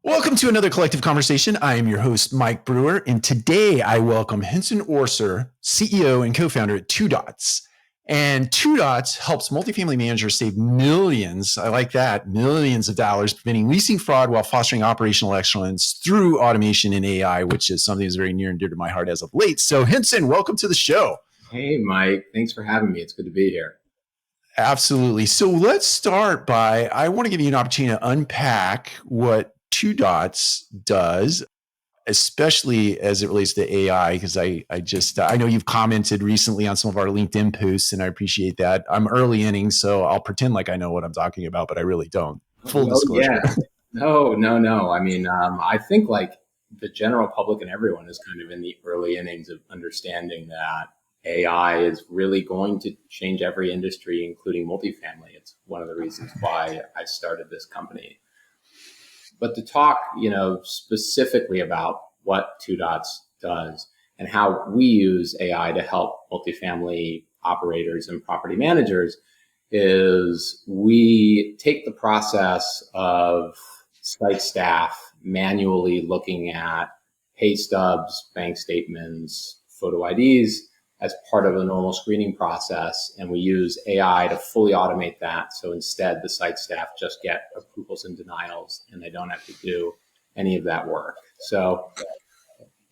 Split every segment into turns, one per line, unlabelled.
Welcome to another collective conversation. I am your host, Mike Brewer, and today I welcome Henson Orser, CEO and co-founder at Two Dots. And Two Dots helps multifamily managers save millions, I like that, millions of dollars, preventing leasing fraud while fostering operational excellence through automation and AI, which is something that's very near and dear to my heart as of late. So Henson, welcome to the show.
Hey, Mike. Thanks for having me. It's good to be here.
Absolutely. So let's start by, I want to give you an opportunity to unpack what Two Dots does, especially as it relates to AI, because I know you've commented recently on some of our LinkedIn posts, and I appreciate that. I'm early innings, so I'll pretend like I know what I'm talking about, but I really don't. Full disclosure.
Yeah. No. I think like the general public and everyone is kind of in the early innings of understanding that AI is really going to change every industry, including multifamily. It's one of the reasons why I started this company. But to talk, specifically about what Two Dots does and how we use AI to help multifamily operators and property managers is we take the process of site staff manually looking at pay stubs, bank statements, photo IDs as part of a normal screening process. And we use AI to fully automate that. So instead, the site staff just get approvals and denials, and they don't have to do any of that work. So,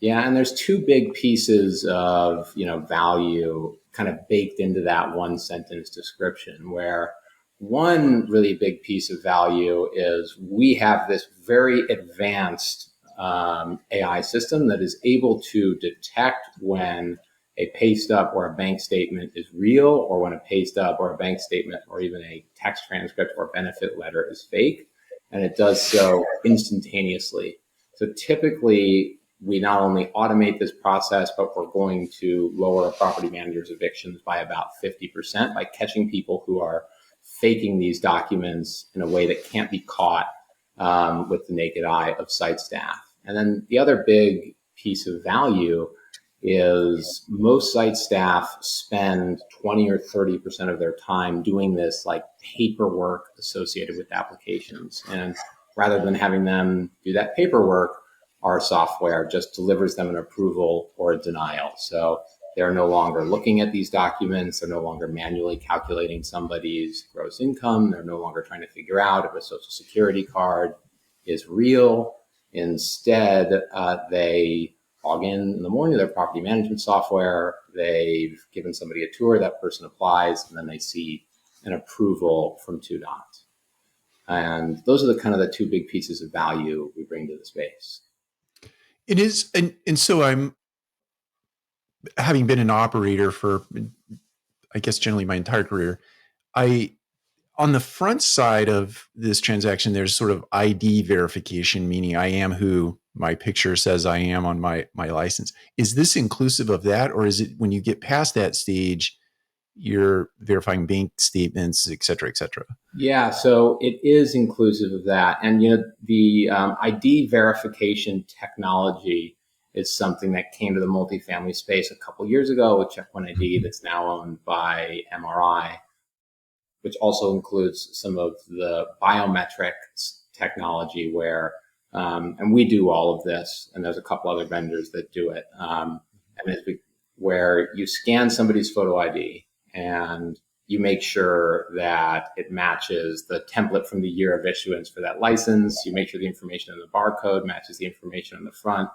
yeah, and there's two big pieces of, value kind of baked into that one sentence description, where one really big piece of value is we have this very advanced AI system that is able to detect when a pay stub or a bank statement is real, or when a pay stub or a bank statement or even a text transcript or benefit letter is fake. And it does so instantaneously. So typically, we not only automate this process, but we're going to lower a property manager's evictions by about 50% by catching people who are faking these documents in a way that can't be caught with the naked eye of site staff. And then the other big piece of value is most site staff spend 20 or 30% of their time doing this like paperwork associated with applications. And rather than having them do that paperwork, our software just delivers them an approval or a denial. So they're no longer looking at these documents. They're no longer manually calculating somebody's gross income. They're no longer trying to figure out if a social security card is real. Instead, they log in the morning to their property management software. They've given somebody a tour, that person applies, and then they see an approval from Two Dots. And those are the kind of the two big pieces of value we bring to the space.
It is, and so I'm having been an operator for, I guess, generally my entire career. On the front side of this transaction, there's sort of ID verification, meaning I am who my picture says I am on my license. Is this inclusive of that, or is it when you get past that stage, you're verifying bank statements, et cetera, et cetera?
Yeah, so it is inclusive of that. And, the ID verification technology is something that came to the multifamily space a couple years ago with Check One ID that's now owned by MRI, which also includes some of the biometrics technology where, and we do all of this, and there's a couple other vendors that do it, where you scan somebody's photo ID and you make sure that it matches the template from the year of issuance for that license. You make sure the information in the barcode matches the information on the front.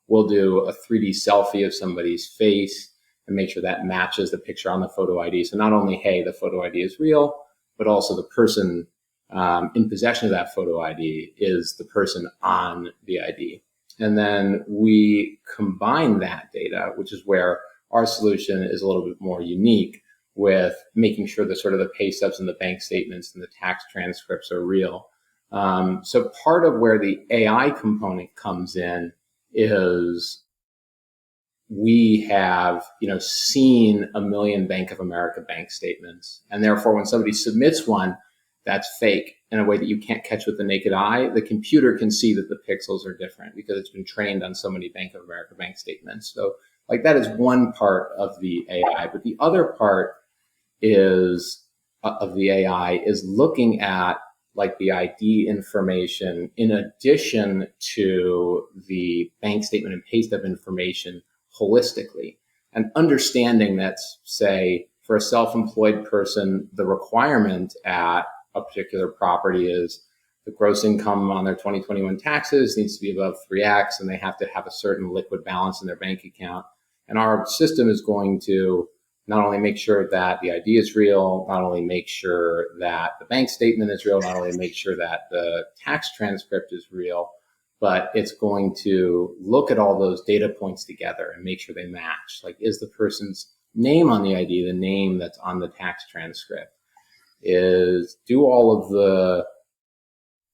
We'll do a 3D selfie of somebody's face and make sure that matches the picture on the photo ID. So not only, hey, the photo ID is real, but also the person in possession of that photo ID is the person on the ID. And then we combine that data, which is where our solution is a little bit more unique, with making sure that sort of the pay stubs and the bank statements and the tax transcripts are real. So part of where the AI component comes in is we have, seen 1 million Bank of America bank statements. And therefore, when somebody submits one that's fake in a way that you can't catch with the naked eye, the computer can see that the pixels are different because it's been trained on so many Bank of America bank statements. So like that is one part of the AI. But the other part of the AI is looking at like the ID information in addition to the bank statement and pay stub information holistically. And understanding that, say, for a self-employed person, the requirement at a particular property is the gross income on their 2021 taxes needs to be above 3x, and they have to have a certain liquid balance in their bank account. And our system is going to not only make sure that the ID is real, not only make sure that the bank statement is real, not only make sure that the tax transcript is real, but it's going to look at all those data points together and make sure they match. Like, is the person's name on the ID the name that's on the tax transcript? Do all of the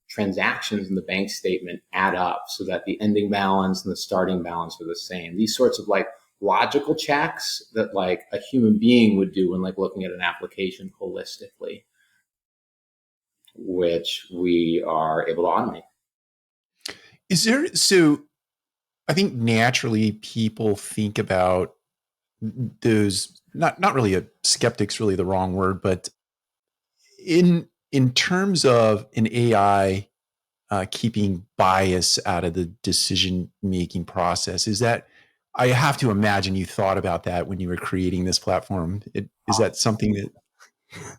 transactions in the bank statement add up so that the ending balance and the starting balance are the same? These sorts of like logical checks that like a human being would do when like looking at an application holistically, which we are able to automate.
So I think naturally people think about those, not really a skeptic's really the wrong word, but in terms of an AI keeping bias out of the decision-making process, is that, I have to imagine you thought about that when you were creating this platform. Is that something that...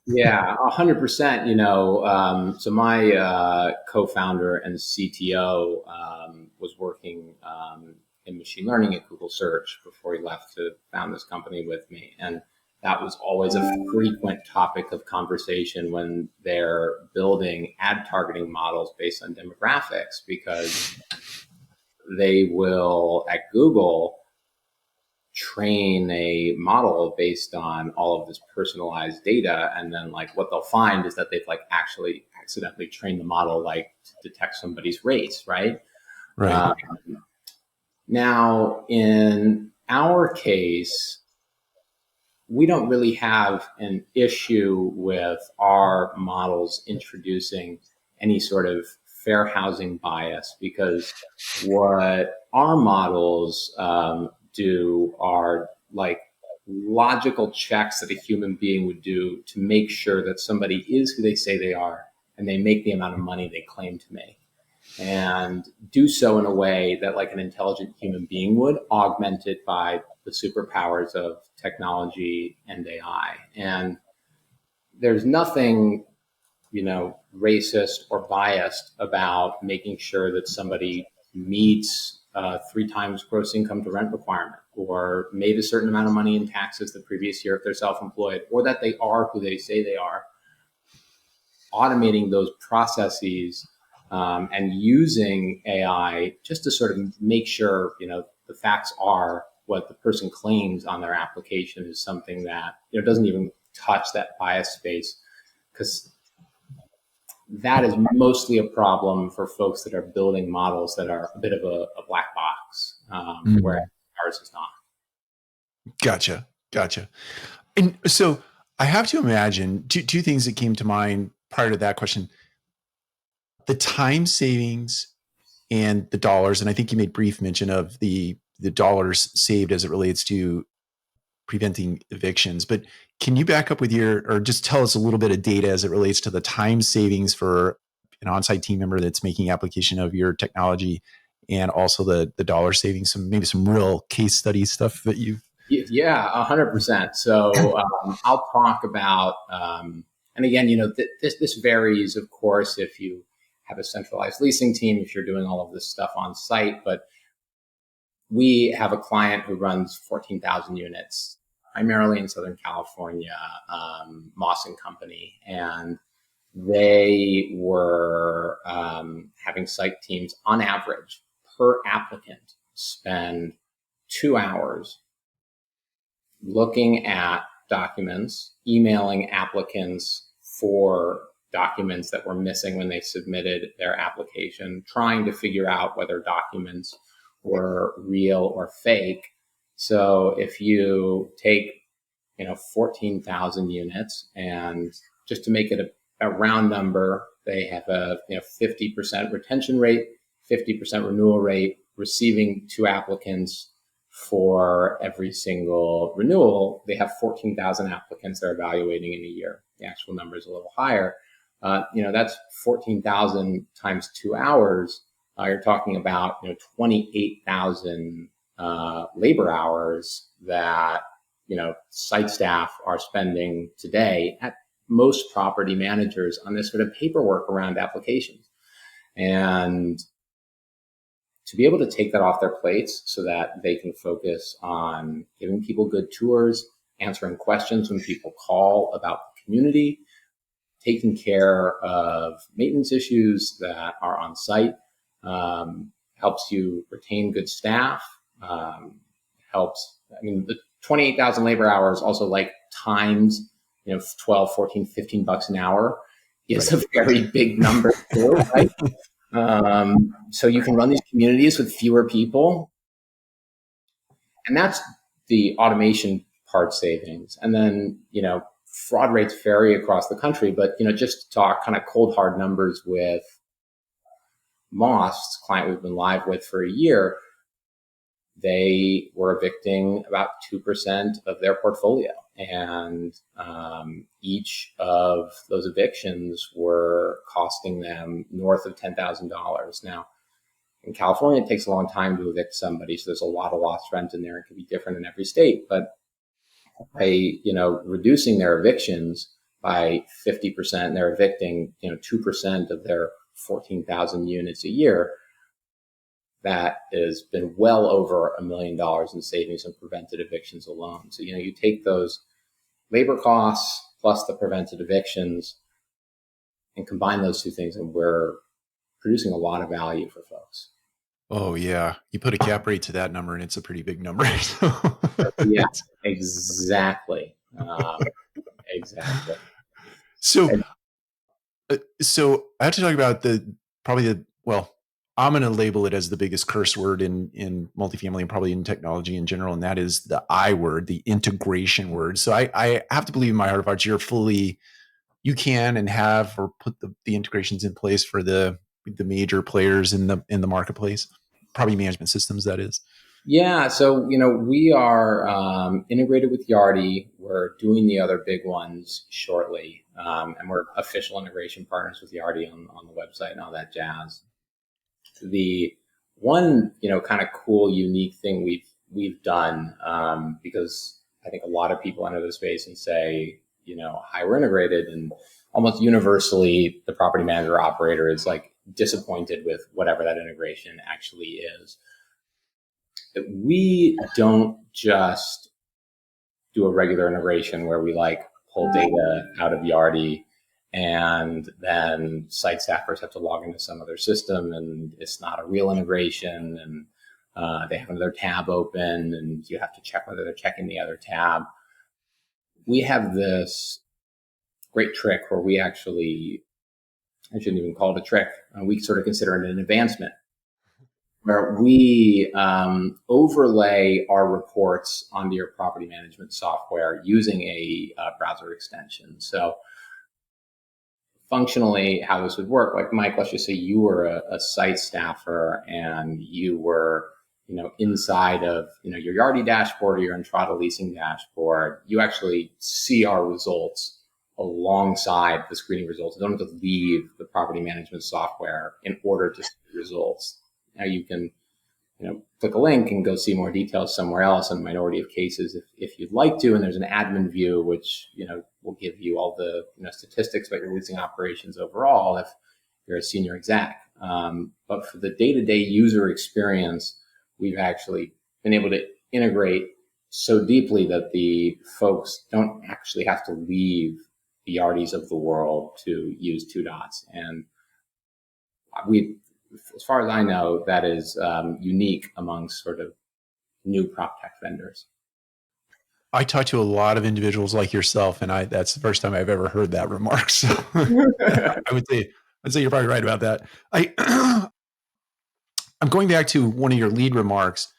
Yeah, 100%. So my co-founder and CTO was working in machine learning at Google Search before he left to found this company with me. And that was always a frequent topic of conversation when they're building ad targeting models based on demographics, because they will, at Google, train a model based on all of this personalized data, and then like what they'll find is that they've like actually accidentally trained the model like to detect somebody's race, right?
Right.
Now, in our case, we don't really have an issue with our models introducing any sort of fair housing bias, because what our models do are like logical checks that a human being would do to make sure that somebody is who they say they are and they make the amount of money they claim to make, and do so in a way that like an intelligent human being would, augmented by the superpowers of technology and AI. And there's nothing, racist or biased about making sure that somebody meets 3 times gross income to rent requirement, or made a certain amount of money in taxes the previous year if they're self-employed, or that they are who they say they are. Automating those processes and using AI just to sort of make sure, the facts are what the person claims on their application is something that, doesn't even touch that bias space, because that is mostly a problem for folks that are building models that are a bit of a black box, where ours is not.
Gotcha. And so I have to imagine two things that came to mind prior to that question: the time savings and the dollars. And I think you made brief mention of the dollars saved as it relates to preventing evictions. But can you back up with or just tell us a little bit of data as it relates to the time savings for an on-site team member that's making application of your technology, and also the dollar savings, maybe some real case study stuff that you've...
Yeah, 100%. So I'll talk about, and again, this varies, of course, if you have a centralized leasing team, if you're doing all of this stuff on site. But we have a client who runs 14,000 units, primarily in Southern California, Moss and Company. And they were having site teams on average per applicant spend 2 hours looking at documents, emailing applicants for documents that were missing when they submitted their application, trying to figure out whether documents were real or fake. So if you take, 14,000 units, and just to make it a round number, they have a 50% retention rate, 50% renewal rate, receiving 2 applicants for every single renewal. They have 14,000 applicants they're evaluating in a year. The actual number is a little higher. That's 14,000 times 2 hours. You're talking about 28,000 labor hours that site staff are spending today at most property managers on this sort of paperwork around applications. And to be able to take that off their plates so that they can focus on giving people good tours, answering questions when people call about the community, taking care of maintenance issues that are on site, helps you retain good staff, the 28,000 labor hours also like times, 12, 14, $15 an hour is right. A very big number too, right? So you can run these communities with fewer people. And that's the automation part savings. And then, fraud rates vary across the country, but, just to talk kind of cold hard numbers with Moss, client we've been live with for a year, they were evicting about 2% of their portfolio. And each of those evictions were costing them north of $10,000. Now, in California, it takes a long time to evict somebody, so there's a lot of lost rent in there. It can be different in every state. But by reducing their evictions by 50%, and they're evicting 2% of their 14,000 units a year, that has been well over $1 million in savings and prevented evictions alone. So, you take those labor costs plus the prevented evictions and combine those two things, and we're producing a lot of value for folks.
Oh, yeah. You put a cap rate to that number, and it's a pretty big number.
Yeah, exactly. Exactly.
So I have to talk about I'm going to label it as the biggest curse word in multifamily and probably in technology in general. And that is the I word, the integration word. So I have to believe in my heart of hearts, you can and have or put the integrations in place for the major players in the marketplace, property management systems, that is.
Yeah. So, we are integrated with Yardi. We're doing the other big ones shortly. And we're official integration partners with Yardi on the website and all that jazz. The one, kind of cool, unique thing we've done, because I think a lot of people enter the space and say, hi, we're integrated, and almost universally the property manager operator is like disappointed with whatever that integration actually is. We don't just do a regular integration where we pull data out of Yardi and then site staffers have to log into some other system, and it's not a real integration, and they have another tab open, and you have to check whether they're checking the other tab. We have this great trick where we actually, I shouldn't even call it a trick, we sort of consider it an advancement, where we overlay our reports onto your property management software using a browser extension. So functionally, how this would work, like Mike, let's just say you were a site staffer and you were, inside of, your Yardi dashboard or your Entrada leasing dashboard, you actually see our results alongside the screening results. You don't have to leave the property management software in order to see the results. Now you can, click a link and go see more details somewhere else in a minority of cases if you'd like to. And there's an admin view, which, will give you all the statistics about your leasing operations overall if you're a senior exec. But for the day-to-day user experience, we've actually been able to integrate so deeply that the folks don't actually have to leave the Yardis of the world to use Two Dots. And as far as I know, that is unique among sort of new prop tech vendors.
I talk to a lot of individuals like yourself, and that's the first time I've ever heard that remark. So I'd say you're probably right about that. I'm going back to one of your lead remarks.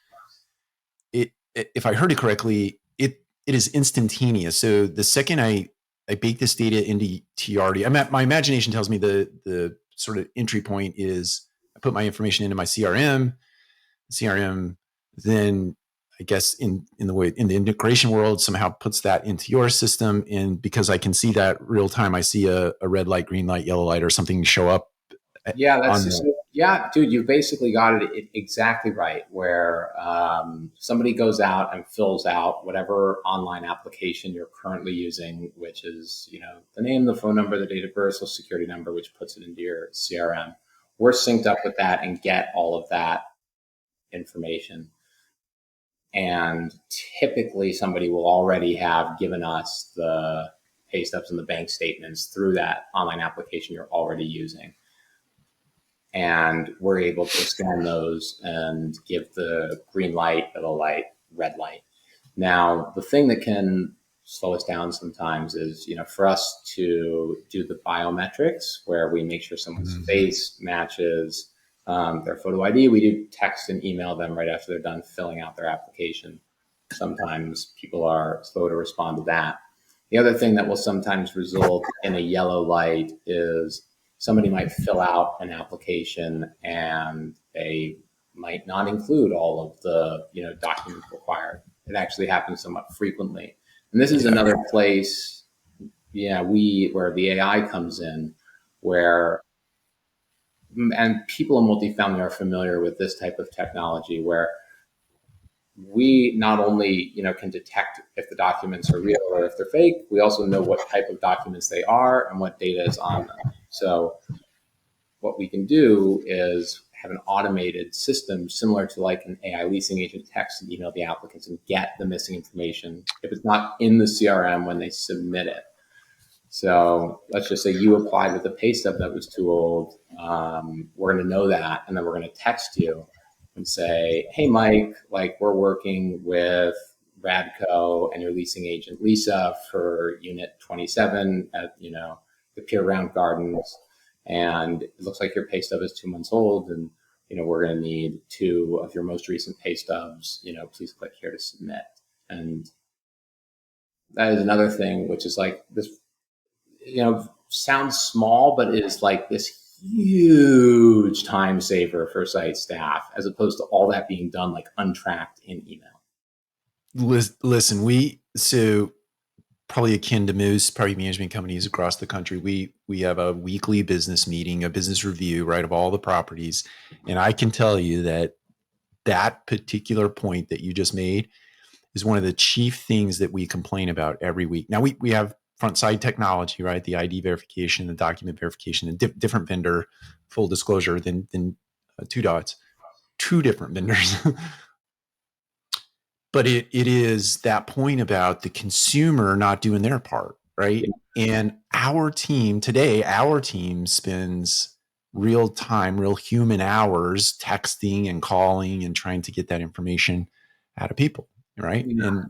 If I heard it correctly, it is instantaneous. So the second I bake this data into Yardi, my imagination tells me the sort of entry point is I put my information into my CRM then I guess in the way in the integration world somehow puts that into your system. And because I can see that real time, I see a red light, green light, yellow light, or something show up
Yeah, that's
on
just,
the.
yeah, dude, you basically got it exactly right. Where somebody goes out and fills out whatever online application you're currently using, which is, the name, the phone number, the date of birth, social security number, which puts it into your CRM. We're synced up with that and get all of that information. And typically somebody will already have given us the pay stubs and the bank statements through that online application you're already using. And we're able to scan those and give the green light, yellow light, red light. Now, the thing that can slow us down sometimes is, for us to do the biometrics where we make sure someone's face matches their photo ID. We do text and email them right after they're done filling out their application. Sometimes people are slow to respond to that. The other thing that will sometimes result in a yellow light is somebody might fill out an application and they might not include all of the documents required. It actually happens somewhat frequently. And this is another place, where the AI comes in, where, and people in multifamily are familiar with this type of technology, where we not only can detect if the documents are real or if they're fake, we also know what type of documents they are and what data is on them. So what we can do is have an automated system similar to like an AI leasing agent text and email the applicants and get the missing information if it's not in the CRM when they submit it. So let's just say you applied with a pay stub that was too old. We're going to know that, and then we're going to text you and say, "Hey, Mike, like we're working with Radco and your leasing agent Lisa for Unit 27 at the Pier Round Gardens, and it looks like your pay stub is 2 months old, and we're going to need 2 of your most recent pay stubs. Please click here to submit." And that is another thing, which is like this. Sounds small, but is like this huge time saver for site staff, as opposed to all that being done like untracked in email.
Listen, so probably akin to most property management companies across the country, we have a weekly business meeting, a business review, right, of all the properties. And I can tell you that particular point that you just made is one of the chief things that we complain about every week. Now we have front side technology, right? The ID verification, the document verification, and different vendor, full disclosure, than Two Dots, 2 different vendors. But it is that point about the consumer not doing their part, right? And our team spends real time, real human hours texting and calling and trying to get that information out of people, right?
Yeah.
And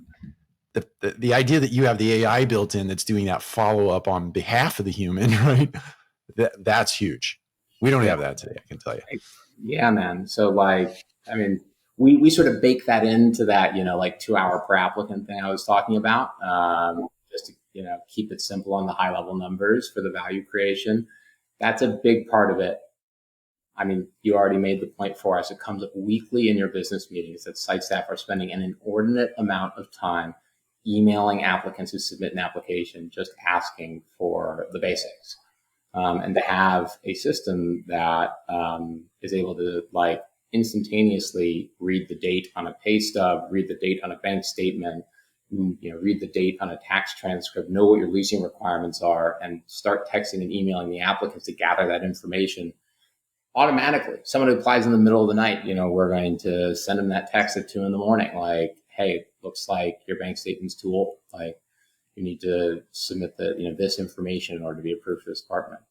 the idea that you have the AI built in that's doing that follow up on behalf of the human, right? That's huge. We don't have that today, I can tell you.
Yeah, man. So we sort of bake that into that, like 2 hour per applicant thing I was talking about, just to, keep it simple on the high level numbers for the value creation. That's a big part of it. I mean, you already made the point for us. It comes up weekly in your business meetings that site staff are spending an inordinate amount of time emailing applicants who submit an application, just asking for the basics. And to have a system that is able to like instantaneously read the date on a pay stub, read the date on a bank statement, read the date on a tax transcript, know what your leasing requirements are, and start texting and emailing the applicants to gather that information automatically. Someone who applies in the middle of the night, we're going to send them that text at 2 a.m, like, "Hey, looks like your bank statement's too old. Like, you need to submit this information in order to be approved for this apartment."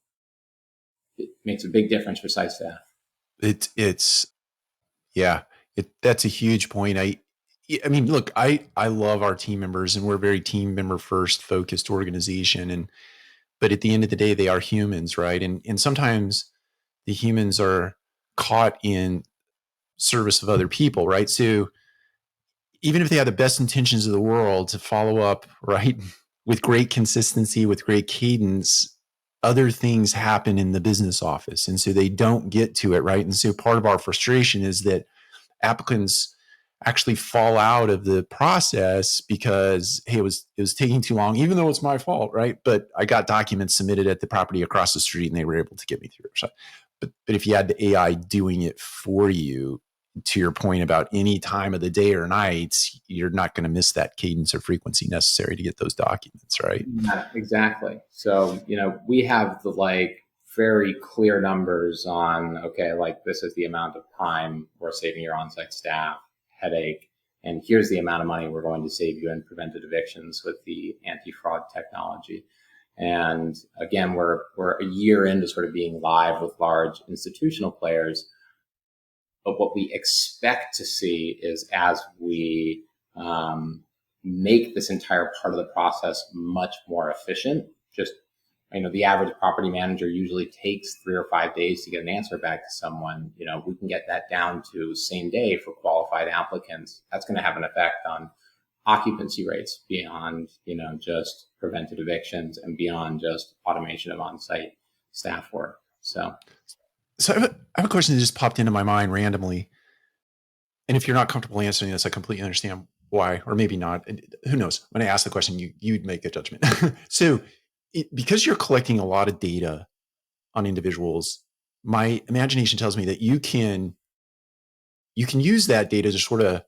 It makes a big difference for site staff.
That's a huge point. I mean, look, I love our team members, and we're a very team member first focused organization. But at the end of the day, they are humans, right? And sometimes the humans are caught in service of other people, right? So even if they have the best intentions of the world to follow up, right, with great consistency, with great cadence, other things happen in the business office. And so they don't get to it, right? And so part of our frustration is that applicants actually fall out of the process because, hey, it was taking too long, even though it's my fault, right? But I got documents submitted at the property across the street, and they were able to get me through. So, but if you had the AI doing it for you, to your point about any time of the day or night, you're not going to miss that cadence or frequency necessary to get those documents, right?
Yeah, exactly. So, we have the very clear numbers on, okay, like this is the amount of time we're saving your on-site staff, headache, and here's the amount of money we're going to save you in prevented evictions with the anti-fraud technology. And again, we're a year into sort of being live with large institutional players. But what we expect to see is as we make this entire part of the process much more efficient, just, the average property manager usually takes 3 or 5 days to get an answer back to someone. We can get that down to same day for qualified applicants. That's going to have an effect on occupancy rates beyond, just prevented evictions and beyond just automation of on-site staff work. So
I have a question that just popped into my mind randomly. And if you're not comfortable answering this, I completely understand why, or maybe not. Who knows? When I ask the question, you'd make a judgment. So because you're collecting a lot of data on individuals, my imagination tells me that you can use that data to sort of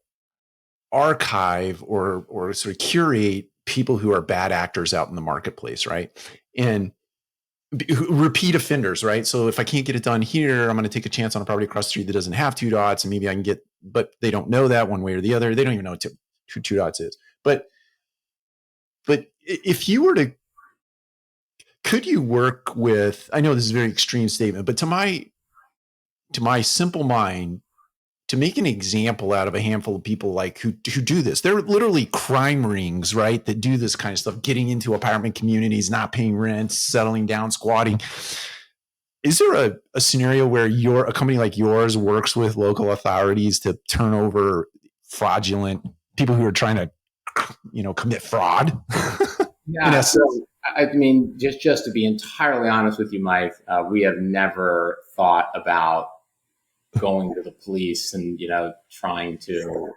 archive or sort of curate people who are bad actors out in the marketplace, right? And repeat offenders, right? So if I can't get it done here, I'm going to take a chance on a property across the street that doesn't have 2 dots, and maybe I can get, but they don't know that one way or the other. They don't even know what two dots is. But if you were to, could you work with, I know this is a very extreme statement, but to my simple mind, to make an example out of a handful of people like who do this, they're literally crime rings, right? That do this kind of stuff, getting into apartment communities, not paying rent, settling down, squatting. Is there a scenario where a company like yours works with local authorities to turn over fraudulent people who are trying to, commit fraud?
Yeah. So, I mean, just to be entirely honest with you, Mike, we have never thought about going to the police and, trying to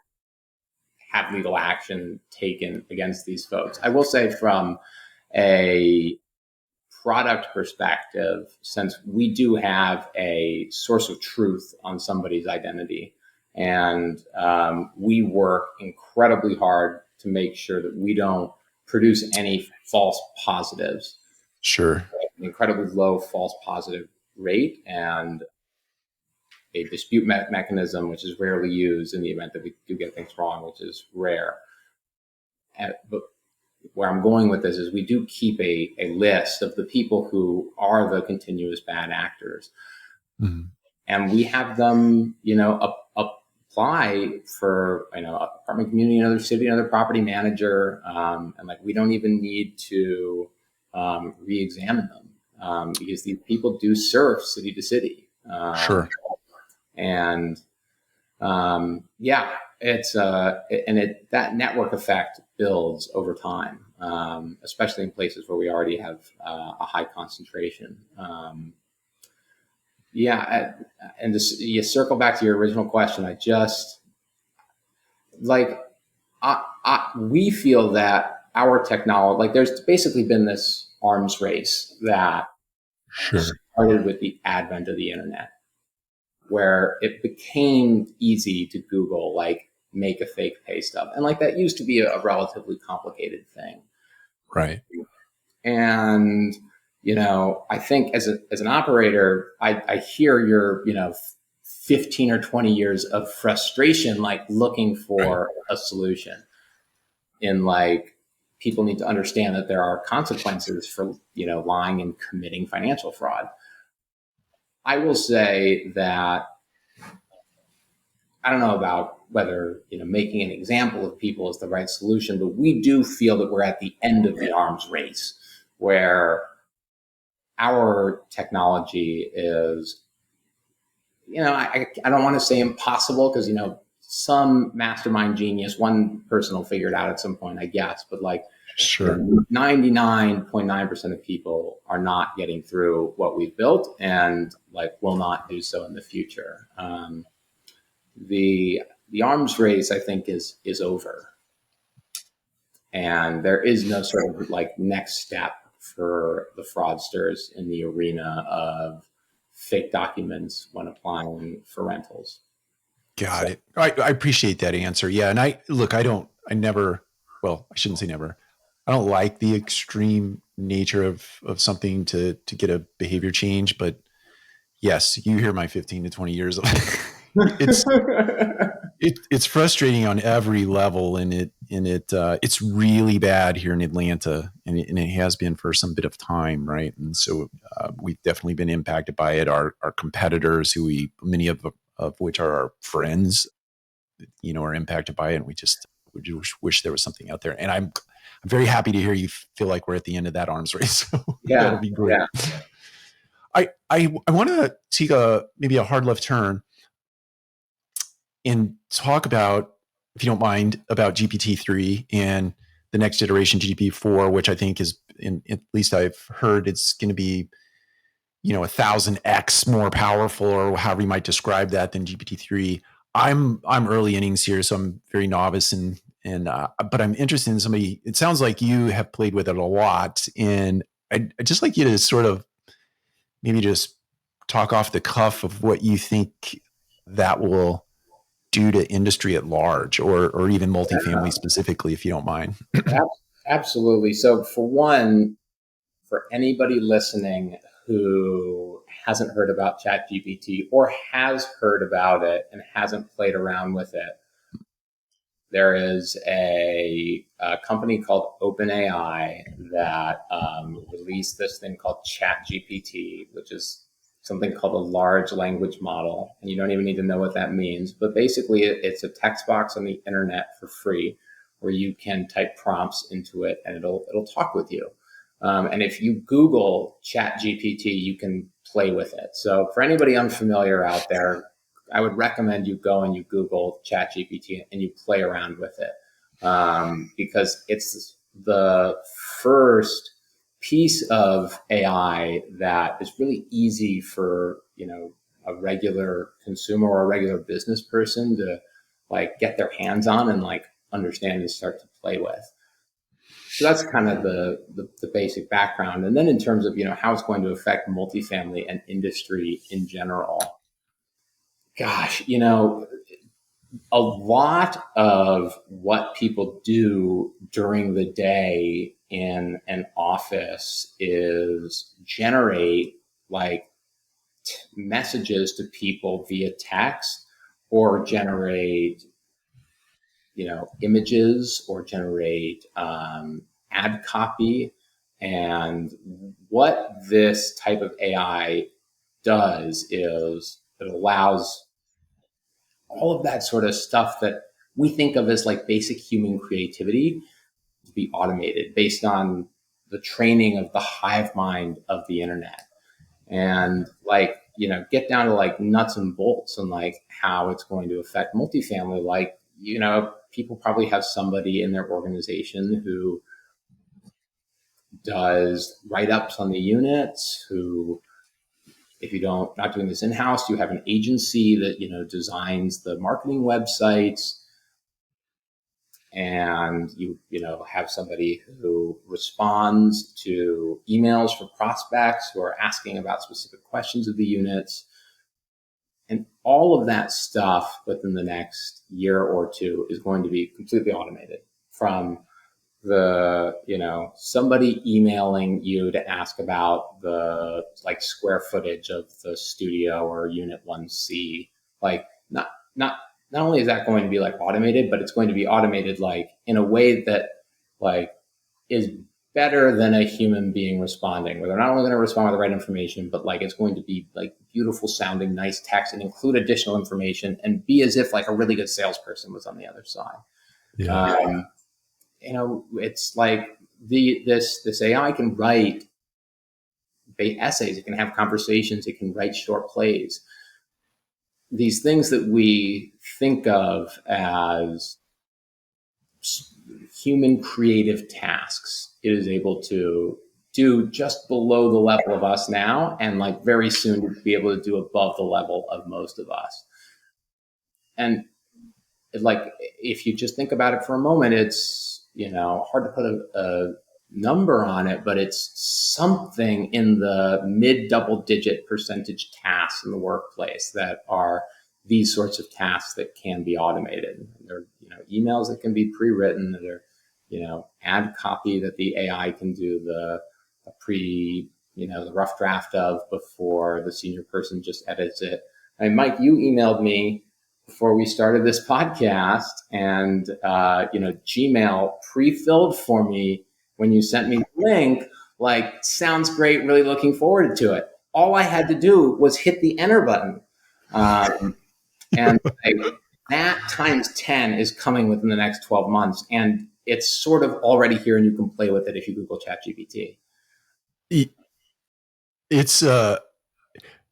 have legal action taken against these folks. I will say from a product perspective, since we do have a source of truth on somebody's identity, and we work incredibly hard to make sure that we don't produce any false positives.
Sure.
An incredibly low false positive rate, and a dispute mechanism, which is rarely used in the event that we do get things wrong, which is rare. But where I'm going with this is we do keep a list of the people who are the continuous bad actors. Mm-hmm. And we have them, apply for, apartment community, another city, another property manager. And we don't even need to re-examine them because these people do surf city to city.
Sure.
And it's that network effect builds over time, especially in places where we already have a high concentration. And you circle back to your original question. We feel that our technology, there's basically been this arms race that started with the advent of the internet, where it became easy to Google, make a fake pay stub. And that used to be a relatively complicated thing.
Right.
And, I think as an operator, I hear your, 15 or 20 years of frustration, looking for a solution. In people need to understand that there are consequences for, lying and committing financial fraud. I will say that I don't know about whether, making an example of people is the right solution, but we do feel that we're at the end of the arms race, where our technology is, I don't want to say impossible because, some mastermind genius, one person will figure it out at some point, I guess, but
sure,
99.9% of people are not getting through what we've built and will not do so in the future. the arms race, I think, is over, and there is no sort of like next step for the fraudsters in the arena of fake documents when applying for rentals. So,
Got it. I appreciate that answer. Yeah. And I never, well, I shouldn't say never. I don't like the extreme nature of something to get a behavior change, but yes, you hear my 15 to 20 years. it's, it's frustrating on every level, and it's really bad here in Atlanta, and it has been for some bit of time, right? And so we've definitely been impacted by it. Our competitors, many of which are our friends, are impacted by it, and we just wish there was something out there. And I'm very happy to hear you feel like we're at the end of that arms race. So that'll
yeah,
be great.
yeah.
I want to take maybe a hard left turn and talk about, if you don't mind, about GPT-3 and the next iteration GPT-4, which I think is, at least I've heard, it's going to be 1,000x more powerful, or however you might describe that, than GPT-3. I'm early innings here, so I'm very novice, but I'm interested in somebody. It sounds like you have played with it a lot, and I'd just like you to sort of maybe just talk off the cuff of what you think that will do to industry at large, or even multifamily specifically, if you don't mind.
Absolutely. So, for one, for anybody listening who hasn't heard about ChatGPT or has heard about it and hasn't played around with it, there is a company called OpenAI that released this thing called ChatGPT, which is something called a large language model. And you don't even need to know what that means. But basically, it's a text box on the internet for free where you can type prompts into it and it'll talk with you. And if you Google ChatGPT, you can play with it. So for anybody unfamiliar out there, I would recommend you go and you Google ChatGPT and you play around with it, because it's the first piece of AI that is really easy for a regular consumer or a regular business person to like get their hands on and like understand and start to play with. So that's kind of the basic background. And then in terms of how it's going to affect multifamily and industry in general, gosh, a lot of what people do during the day in an office is generate like messages to people via text, or generate images, or generate ad copy. And what this type of AI does is it allows all of that sort of stuff that we think of as like basic human creativity to be automated based on the training of the hive mind of the internet. And like, get down to like nuts and bolts and like how it's going to affect multifamily. Like, people probably have somebody in their organization who does write-ups on the units, who, if you don't not doing this in-house, you have an agency that designs the marketing websites, and you have somebody who responds to emails from prospects who are asking about specific questions of the units. And all of that stuff within the next year or two is going to be completely automated, from the somebody emailing you to ask about the like square footage of the studio or unit 1C. Like, not only is that going to be like automated, but it's going to be automated like in a way that like is better than a human being responding, where they're not only going to respond with the right information, but like it's going to be like beautiful sounding, nice text, and include additional information, and be as if like a really good salesperson was on the other side. Yeah. It's like this AI can write essays, it can have conversations, it can write short plays. These things that we think of as human creative tasks, it is able to do just below the level of us now, and like very soon be able to do above the level of most of us. And like if you just think about it for a moment, it's hard to put a number on it, but it's something in the mid double digit percentage tasks in the workplace that are these sorts of tasks that can be automated. There are emails that can be pre-written, that are ad copy that the AI can do the the rough draft of before the senior person just edits it. And Mike, you emailed me before we started this podcast, and Gmail pre-filled for me when you sent me the link. Like, sounds great. Really looking forward to it. All I had to do was hit the enter button, and that times 10 is coming within the next 12 months, and it's sort of already here, and you can play with it if you Google ChatGPT.
It's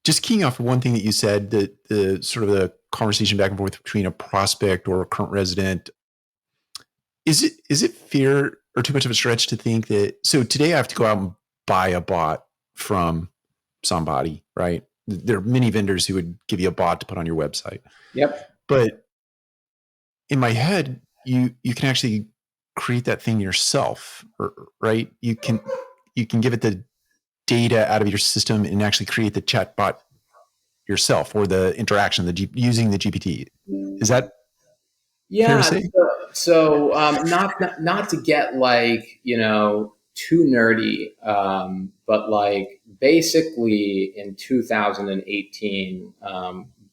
just keying off one thing that you said, that the sort of the conversation back and forth between a prospect or a current resident. Is it fair or too much of a stretch to think that, so today I have to go out and buy a bot from somebody, right? There are many vendors who would give you a bot to put on your website.
Yep.
But in my head, you can actually create that thing yourself, right? You can give it the data out of your system and actually create the chatbot yourself, or the interaction, using the GPT. Is that fair to say?
So not to get too nerdy, but like basically in 2018,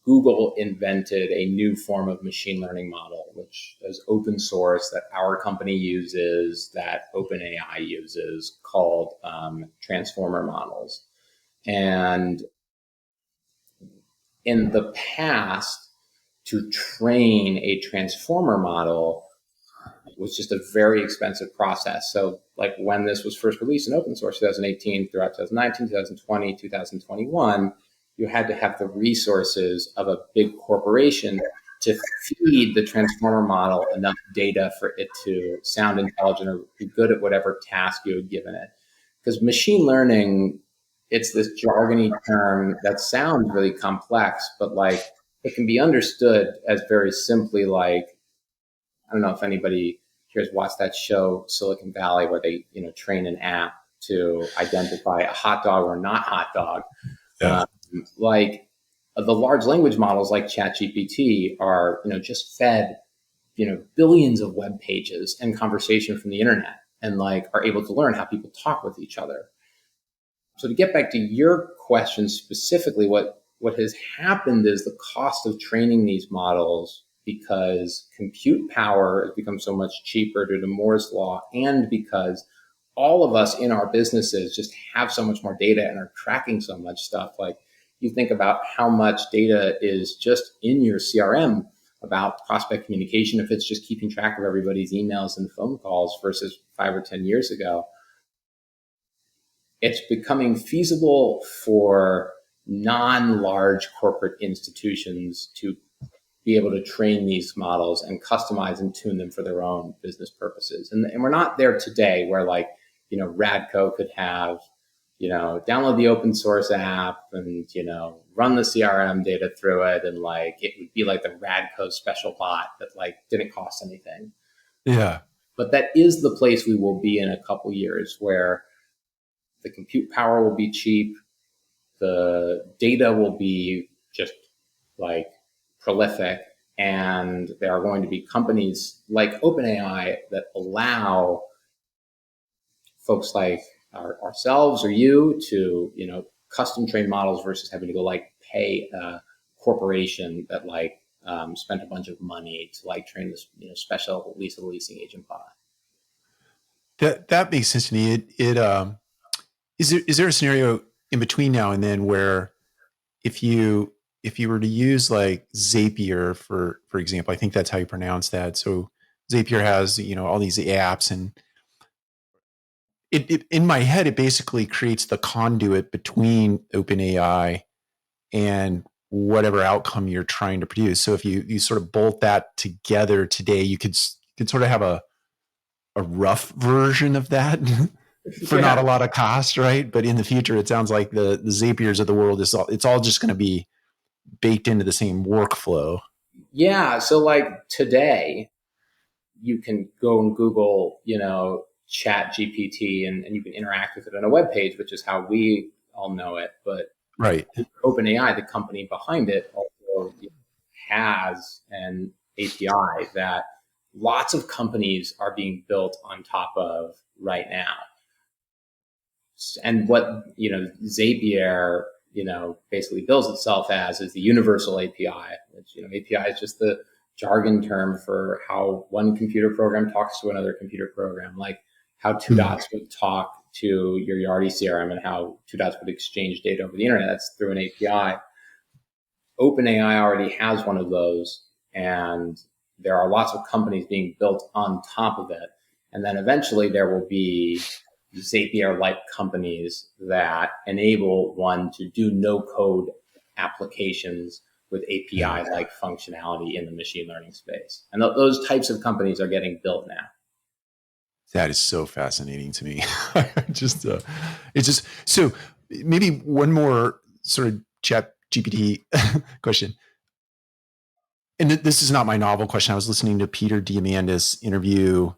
Google invented a new form of machine learning model, which is open source, that our company uses, that OpenAI uses, called transformer models. And in the past, to train a transformer model was just a very expensive process. So like when this was first released in open source, 2018, throughout 2019, 2020, 2021, you had to have the resources of a big corporation to feed the transformer model enough data for it to sound intelligent or be good at whatever task you had given it. Because machine learning, it's this jargony term that sounds really complex, but like it can be understood as very simply like, I don't know if anybody here has watched that show Silicon Valley, where they train an app to identify a hot dog or not hot dog.
Yeah.
Like the large language models like ChatGPT are just fed billions of web pages and conversation from the internet, and like are able to learn how people talk with each other. So to get back to your question specifically, what has happened is the cost of training these models, because compute power has become so much cheaper due to Moore's law, and because all of us in our businesses just have so much more data and are tracking so much stuff. Like you think about how much data is just in your CRM about prospect communication, if it's just keeping track of everybody's emails and phone calls versus 5 or 10 years ago. It's becoming feasible for non-large corporate institutions to be able to train these models and customize and tune them for their own business purposes. And we're not there today where like, Radco could have, download the open source app and, run the CRM data through it. And like, it would be like the Radco special bot that like didn't cost anything.
Yeah.
But that is the place we will be in a couple years, where the compute power will be cheap. The data will be just like prolific. And there are going to be companies like OpenAI that allow folks like ourselves or you to, custom train models versus having to go like pay a corporation that like spent a bunch of money to like train this, special leasing agent bot.
That makes sense to me. Is there a scenario in between now and then where if you were to use like Zapier, for example, I think that's how you pronounce that. So Zapier has, all these apps, and it in my head, it basically creates the conduit between OpenAI and whatever outcome you're trying to produce. So if you sort of bolt that together today, you could sort of have a rough version of that for not a lot of cost, right? But in the future, it sounds like the Zapiers of the world it's all just going to be baked into the same workflow.
Yeah. So like today, you can go and Google, chat GPT and you can interact with it on a web page, which is how we all know it. But
Right.
OpenAI, the company behind it, also has an API that lots of companies are being built on top of right now. And what Zapier basically bills itself as is the universal API, which API is just the jargon term for how one computer program talks to another computer program, like how two
Hmm.
dots would talk to your Yardi CRM and how two dots would exchange data over the internet. That's through an API. OpenAI already has one of those, and there are lots of companies being built on top of it. And then eventually there will be Zapier-like companies that enable one to do no-code applications with
Yeah.
API-like functionality in the machine learning space. And those types of companies are getting built now.
That is so fascinating to me. just, it's just so maybe one more sort of chat GPT question. And this is not my novel question. I was listening to Peter Diamandis interview.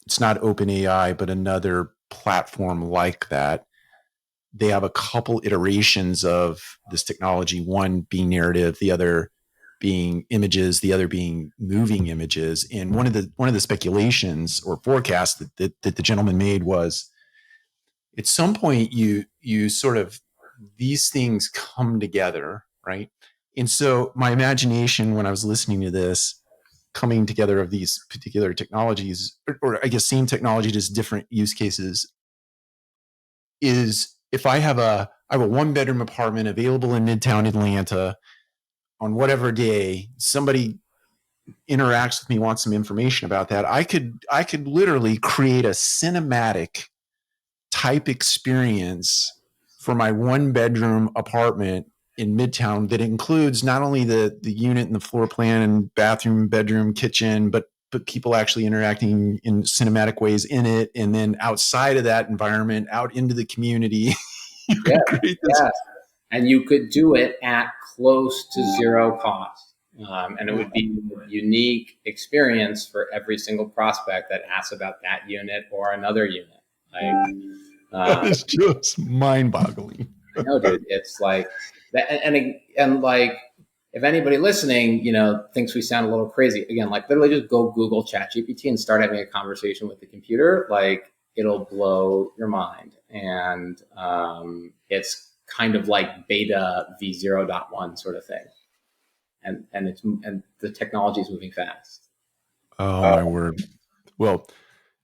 It's not OpenAI, but another platform like that. They have a couple iterations of this technology, one being narrative, the other being images, the other being moving images. And one of the speculations or forecasts that the gentleman made was at some point you sort of these things come together, right? And so my imagination when I was listening to this coming together of these particular technologies, or I guess same technology, just different use cases, is if I have a one bedroom apartment available in Midtown Atlanta on whatever day, somebody interacts with me, wants some information about that, I could literally create a cinematic type experience for my one bedroom apartment in Midtown that includes not only the unit and the floor plan and bathroom, bedroom, kitchen, but people actually interacting in cinematic ways in it, and then outside of that environment, out into the community, you
Yeah,
could create this.
yeah. And you could do it at close to zero cost. And it would be a unique experience for every single prospect that asks about that unit or another unit. Like,
That
uh,
is just mind-boggling.
I know, dude. It's like that, and like if anybody listening, thinks we sound a little crazy, again, like literally just go Google ChatGPT and start having a conversation with the computer. Like it'll blow your mind, and it's kind of like beta v0.1 sort of thing, and the technology is moving fast.
Oh my word. Well,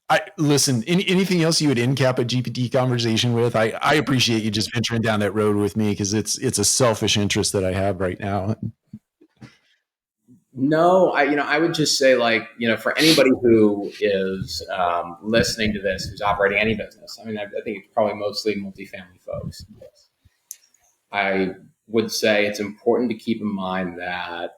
I listen. Anything else you would end cap a GPT conversation with? I appreciate you just venturing down that road with me because it's a selfish interest that I have right now.
No, I would just say like, for anybody who is listening to this, who's operating any business, I mean, I think it's probably mostly multifamily folks. I would say it's important to keep in mind that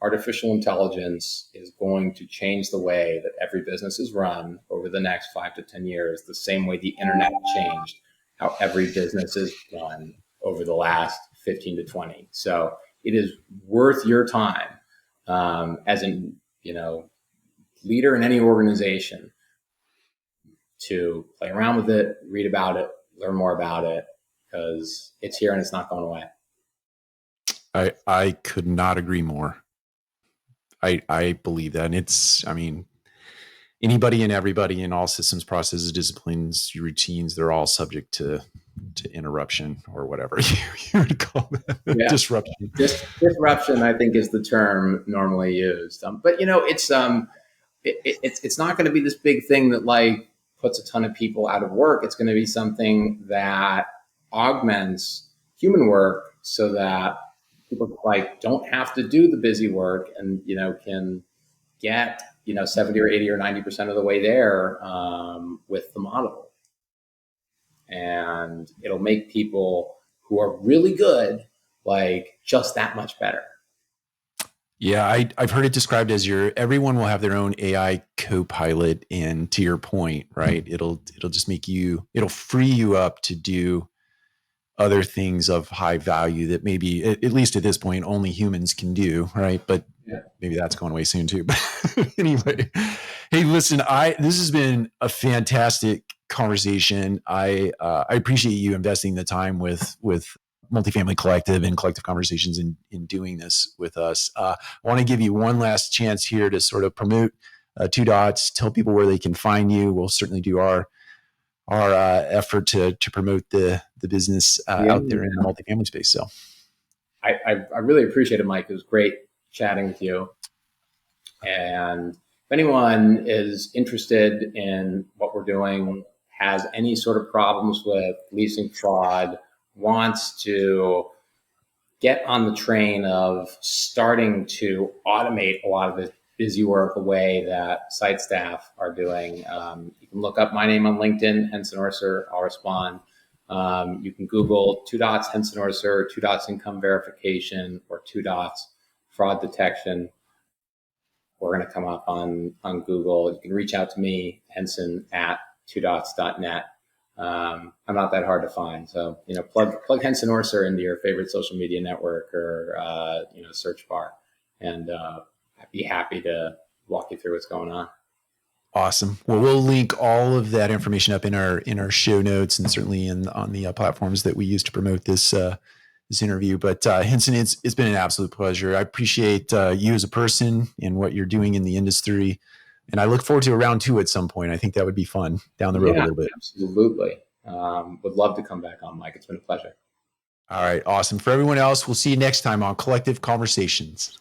artificial intelligence is going to change the way that every business is run over the next 5 to 10 years, the same way the internet changed how every business is run over the last 15 to 20. So it is worth your time as an leader in any organization to play around with it, read about it, learn more about it, because it's here and it's not going away.
I could not agree more. I believe that, and I mean, anybody and everybody in all systems, processes, disciplines, routines, they're all subject to interruption or whatever you would call that,
Yeah,
disruption.
disruption, I think, is the term normally used. But it's not going to be this big thing that like puts a ton of people out of work. It's going to be something that augments human work so that people like don't have to do the busy work and can get 70 or 80 or 90% of the way there with the model, and it'll make people who are really good like just that much better.
Yeah, I've heard it described as everyone will have their own AI co-pilot, and to your point, right? It'll just it'll free you up to do other things of high value that maybe, at least at this point, only humans can do, right? But
Yeah.
maybe that's going away soon too. But anyway, hey, listen, this has been a fantastic conversation. I appreciate you investing the time with Multifamily Collective and Collective Conversations in doing this with us. I want to give you one last chance here to sort of promote Two Dots, tell people where they can find you. We'll certainly do our effort to promote the business
Yeah.
out there in the multifamily space. So
I really appreciate it, Mike. It was great chatting with you. And if anyone is interested in what we're doing, has any sort of problems with leasing fraud, wants to get on the train of starting to automate a lot of the busy work away that site staff are doing, you can look up my name on LinkedIn, Henson Orser. I'll respond. You can Google Two Dots Henson Orser, Two Dots income verification, or Two Dots fraud detection. We're going to come up on Google. You can reach out to me, Henson at twodots.net. I'm not that hard to find. So, plug Henson Orser into your favorite social media network or, search bar, and I'd be happy to walk you through what's going on.
awesome. Well, we'll link all of that information up in our show notes and certainly on the platforms that we use to promote this interview. But Henson, it's been an absolute pleasure. I appreciate you as a person and what you're doing in the industry. And I look forward to a round two at some point. I think that would be fun down the road a little bit.
Absolutely. Would love to come back on, Mike. It's been a pleasure.
All right. Awesome. For everyone else, we'll see you next time on Collective Conversations.